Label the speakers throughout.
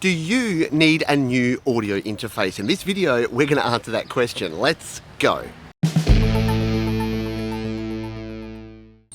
Speaker 1: Do you need a new audio interface? In this video, we're going to answer that question. Let's go.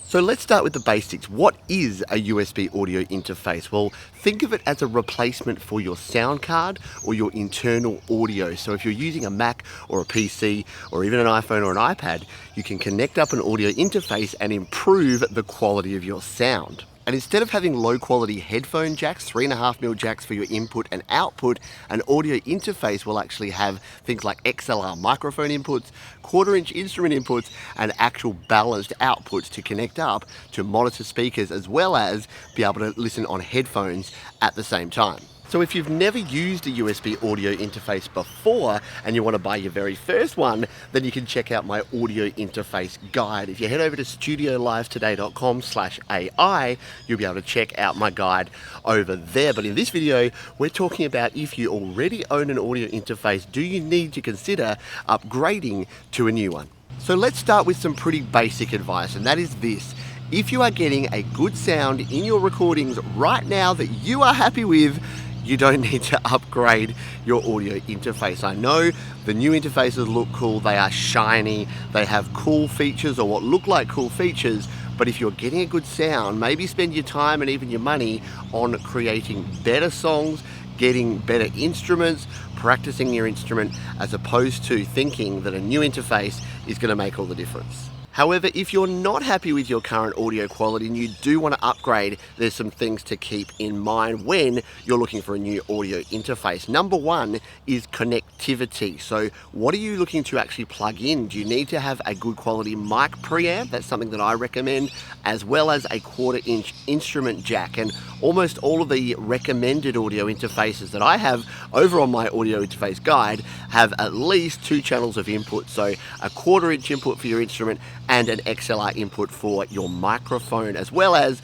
Speaker 1: So let's start with the basics. What is a USB audio interface? Well, think of it as a replacement for your sound card or your internal audio. So if you're using a Mac or a PC or even an iPhone or an iPad, you can connect up an audio interface and improve the quality of your sound. And instead of having low quality headphone jacks, 3.5mm jacks for your input and output, an audio interface will actually have things like XLR microphone inputs, 1/4-inch instrument inputs, and actual balanced outputs to connect up to monitor speakers, as well as be able to listen on headphones at the same time. So if you've never used a USB audio interface before and you want to buy your very first one, then you can check out my audio interface guide. If you head over to studiolivetoday.com/AI, you'll be able to check out my guide over there. But in this video, we're talking about if you already own an audio interface, do you need to consider upgrading to a new one? So let's start with some pretty basic advice, and that is this. If you are getting a good sound in your recordings right now that you are happy with, you don't need to upgrade your audio interface. I know the new interfaces look cool, they are shiny, they have cool features or what look like cool features, but if you're getting a good sound, maybe spend your time and even your money on creating better songs, getting better instruments, practicing your instrument, as opposed to thinking that a new interface is going to make all the difference. However, if you're not happy with your current audio quality and you do want to upgrade, there's some things to keep in mind when you're looking for a new audio interface. Number one is connectivity. So what are you looking to actually plug in? Do you need to have a good quality mic preamp? That's something that I recommend, as well as a 1/4-inch instrument jack. And almost all of the recommended audio interfaces that I have over on my audio interface guide have at least 2 channels of input. So a 1/4-inch input for your instrument and an XLR input for your microphone, as well as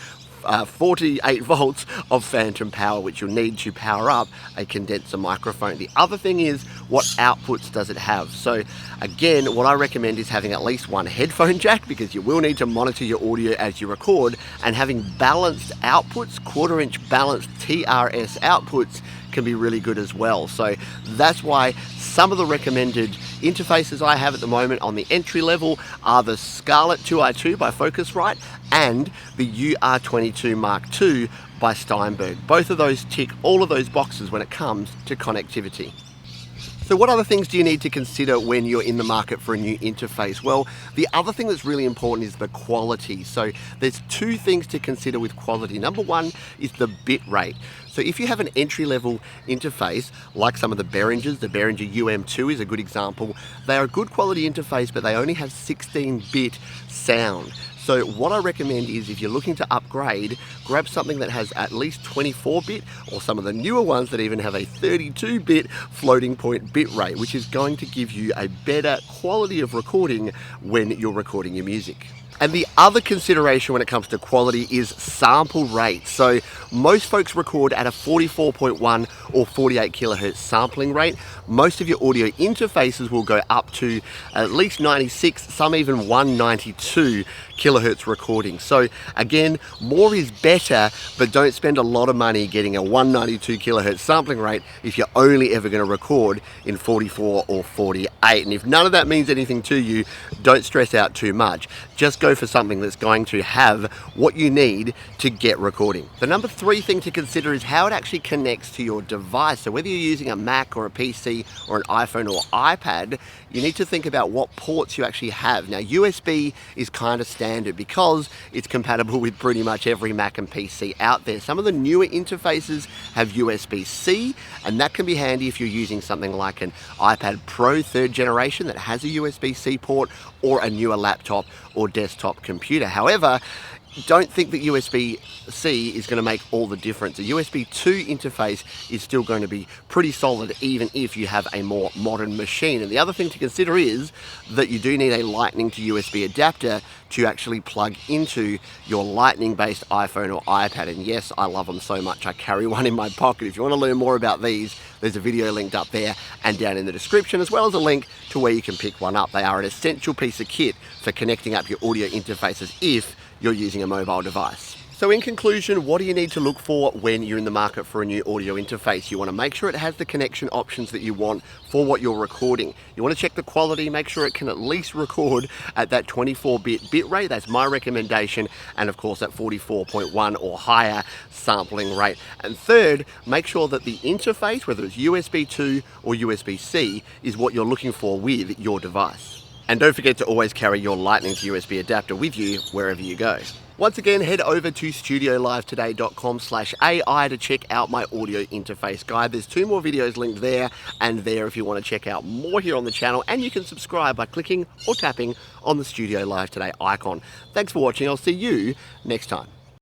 Speaker 1: 48 volts of phantom power, which you'll need to power up a condenser microphone. The other thing is, what outputs does it have? So again, what I recommend is having at least 1 headphone jack, because you will need to monitor your audio as you record, and having balanced outputs, 1/4-inch balanced TRS outputs can be really good as well. So that's why some of the recommended interfaces I have at the moment on the entry level are the Scarlett 2i2 by Focusrite and the UR22 Mark II by Steinberg. Both of those tick all of those boxes when it comes to connectivity. So what other things do you need to consider when you're in the market for a new interface? Well, the other thing that's really important is the quality. So there's 2 things to consider with quality. Number one is the bit rate. So if you have an entry-level interface, like some of the Behringers, the Behringer UM2 is a good example, they are a good quality interface, but they only have 16-bit sound. So what I recommend is, if you're looking to upgrade, grab something that has at least 24-bit, or some of the newer ones that even have a 32-bit floating point bit rate, which is going to give you a better quality of recording when you're recording your music. And the other consideration when it comes to quality is sample rate. So most folks record at a 44.1 or 48 kilohertz sampling rate. Most of your audio interfaces will go up to at least 96, some even 192 kilohertz recording. So again, more is better, but don't spend a lot of money getting a 192 kilohertz sampling rate if you're only ever going to record in 44 or 48. And if none of that means anything to you, don't stress out too much. Just go for something that's going to have what you need to get recording. The number 3 thing to consider is how it actually connects to your device. So whether you're using a Mac or a PC or an iPhone or iPad, you need to think about what ports you actually have. Now, USB is kind of standard because it's compatible with pretty much every Mac and PC out there. Some of the newer interfaces have USB-C, and that can be handy if you're using something like an iPad Pro 3rd generation that has a USB-C port, or a newer laptop or desktop computer. However, don't think that USB-C is going to make all the difference. A USB 2 interface is still going to be pretty solid, even if you have a more modern machine. And the other thing to consider is that you do need a Lightning to USB adapter to actually plug into your Lightning-based iPhone or iPad. And yes, I love them so much, I carry one in my pocket. If you want to learn more about these, there's a video linked up there and down in the description, as well as a link to where you can pick one up. They are an essential piece of kit for connecting up your audio interfaces if you're using a mobile device. So in conclusion, what do you need to look for when you're in the market for a new audio interface? You want to make sure it has the connection options that you want for what you're recording. You want to check the quality, make sure it can at least record at that 24-bit bit rate. That's my recommendation. And of course, that 44.1 or higher sampling rate. And third, make sure that the interface, whether it's USB 2 or USB-C, is what you're looking for with your device. And don't forget to always carry your Lightning to USB adapter with you wherever you go. Once again, head over to studiolivetoday.com/AI to check out my audio interface guide. There's 2 more videos linked there and there if you want to check out more here on the channel, and you can subscribe by clicking or tapping on the Studio Live Today icon. Thanks for watching. I'll see you next time.